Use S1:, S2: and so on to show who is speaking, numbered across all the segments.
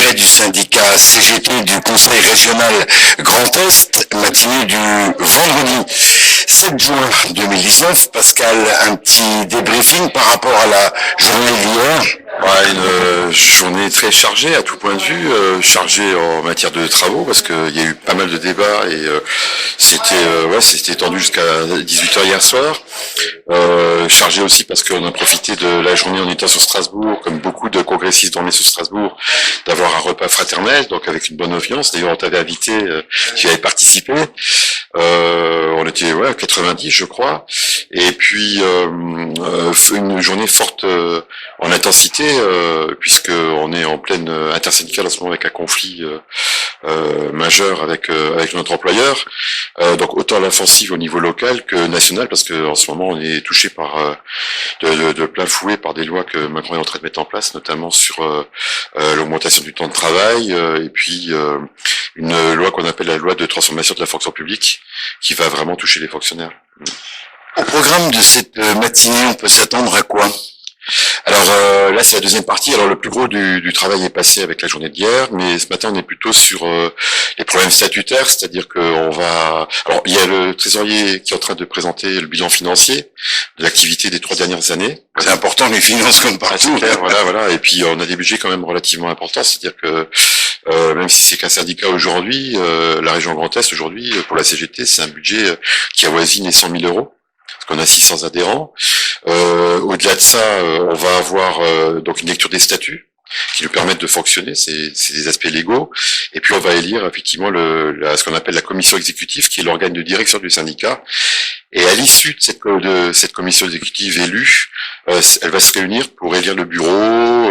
S1: congrès du syndicat CGT du Conseil régional Grand Est, matinée du vendredi 7 juin 2019. Pascal, un petit débriefing par rapport à la journée d'hier.
S2: Une journée très chargée à tout point de vue, chargée en matière de travaux parce qu'il y a eu pas mal de débats et c'était étendu jusqu'à 18h hier soir. Chargé aussi parce qu'on a profité de la journée en étant sur Strasbourg, comme beaucoup de congressistes dormaient sur Strasbourg, d'avoir un repas fraternel, donc avec une bonne ambiance. D'ailleurs, on t'avait invité, tu y avais participé. On était 90, je crois. Et puis une journée forte en intensité, puisque on est en pleine intersyndicale en ce moment avec un conflit majeur avec notre employeur. Donc autant à l'offensive au niveau local que national, parce que en ce moment on est touché par de plein fouet par des lois que Macron est en train de mettre en place, notamment sur l'augmentation du temps de travail, et puis une loi qu'on appelle la loi de transformation de la fonction publique, qui va vraiment toucher les fonctionnaires.
S1: Au programme de cette matinée, on peut s'attendre à quoi?
S2: Alors là, c'est la deuxième partie. Alors le plus gros du travail est passé avec la journée d'hier, mais ce matin, on est plutôt sur les problèmes statutaires, c'est-à-dire qu'on va... Alors il y a le trésorier qui est en train de présenter le bilan financier de l'activité des 3 dernières années.
S1: C'est important, les finances comme partout.
S2: Clair, voilà. Et puis on a des budgets quand même relativement importants, c'est-à-dire que même si c'est qu'un syndicat aujourd'hui, la région Grand Est aujourd'hui, pour la CGT, c'est un budget qui avoisine les 100 000 euros. Parce qu'on a 600 adhérents. Au-delà de ça, on va avoir donc une lecture des statuts qui nous permettent de fonctionner, c'est des aspects légaux. Et puis on va élire effectivement ce qu'on appelle la commission exécutive, qui est l'organe de direction du syndicat. Et à l'issue de cette commission exécutive élue, elle va se réunir pour élire le bureau,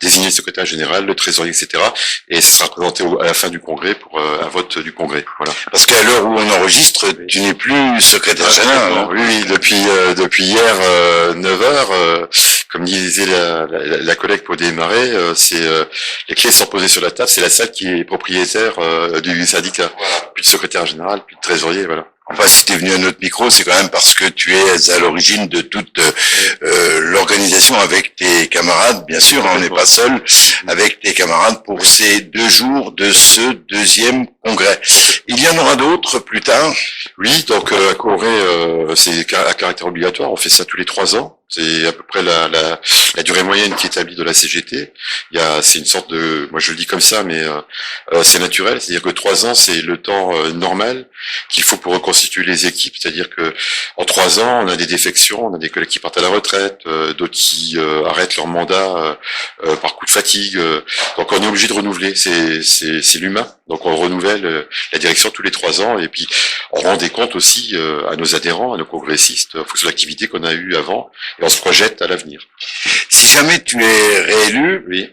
S2: désigner le secrétaire général, le trésorier, etc. Et ce sera présenté à la fin du congrès pour un vote du congrès. Voilà.
S1: Parce qu'à l'heure où on enregistre, tu n'es plus secrétaire général. Hein.
S2: Oui, depuis hier 9h, comme disait la collègue pour démarrer, les clés sont posées sur la table, c'est la salle qui est propriétaire du syndicat. Voilà. Plus de secrétaire général, plus de trésorier, voilà.
S1: Enfin, si tu es venu à notre micro, c'est quand même parce que tu es à l'origine de toute l'organisation avec tes camarades, bien sûr, on n'est pas seul, avec tes camarades pour ces 2 jours de ce deuxième congrès. Il y en aura d'autres plus tard.
S2: Oui, donc un congrès, c'est à caractère obligatoire, on fait ça tous les 3 ans. C'est à peu près la durée moyenne qui est établie de la CGT. C'est une sorte de, moi je le dis comme ça, mais c'est naturel. C'est-à-dire que 3 ans, c'est le temps normal qu'il faut pour reconstituer les équipes. C'est-à-dire que en 3 ans, on a des défections, on a des collègues qui partent à la retraite, d'autres qui arrêtent leur mandat par coup de fatigue. Donc on est obligé de renouveler. C'est l'humain. Donc on renouvelle la direction tous les 3 ans, et puis on rend des comptes aussi à nos adhérents, à nos congressistes, en fonction de l'activité qu'on a eue avant. Et on se projette à l'avenir.
S1: Si jamais tu es réélu,
S2: oui.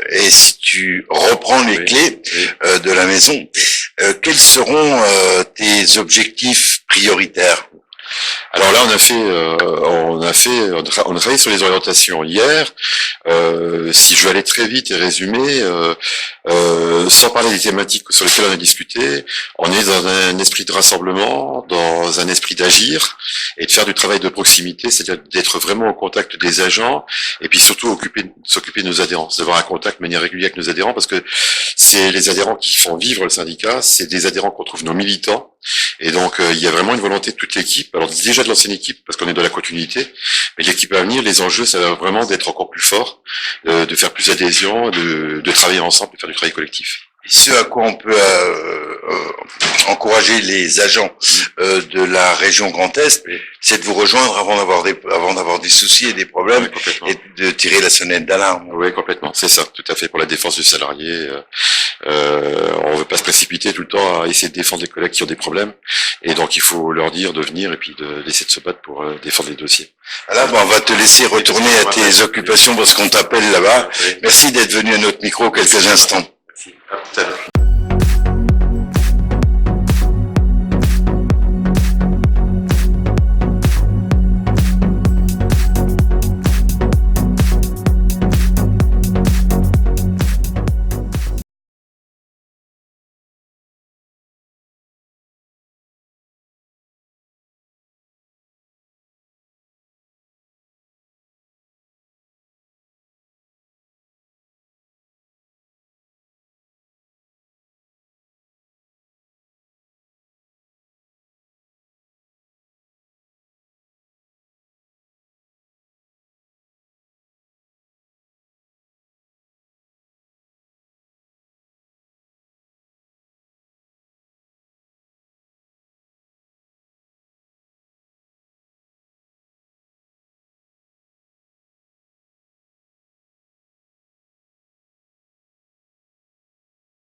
S1: Et si tu reprends les clés de la maison, quels seront tes objectifs prioritaires?
S2: Alors là, on a travaillé sur les orientations hier. Si je veux aller très vite et résumer, sans parler des thématiques sur lesquelles on a discuté, on est dans un esprit de rassemblement, dans un esprit d'agir et de faire du travail de proximité, c'est-à-dire d'être vraiment au contact des agents, et puis surtout s'occuper de nos adhérents, c'est d'avoir un contact de manière régulière avec nos adhérents, parce que c'est les adhérents qui font vivre le syndicat, c'est des adhérents qu'on trouve nos militants. Et donc il y a vraiment une volonté de toute l'équipe, alors déjà de l'ancienne équipe parce qu'on est dans la continuité, mais l'équipe à venir, les enjeux, ça va vraiment d'être encore plus fort, de faire plus d'adhésion, de travailler ensemble, de faire du travail collectif.
S1: Et ce à quoi on peut encourager les agents de la région Grand Est, c'est de vous rejoindre avant d'avoir des soucis et des problèmes, et de tirer la sonnette d'alarme.
S2: Oui, complètement, c'est ça, tout à fait, pour la défense du salarié. On veut pas se précipiter tout le temps à essayer de défendre les collègues qui ont des problèmes, et donc il faut leur dire de venir et puis d'essayer de se battre pour défendre les dossiers.
S1: Voilà, on va te laisser retourner à tes occupations parce qu'on t'appelle là-bas. Merci d'être venu à notre micro quelques instants.
S2: Merci. À tout à l'heure.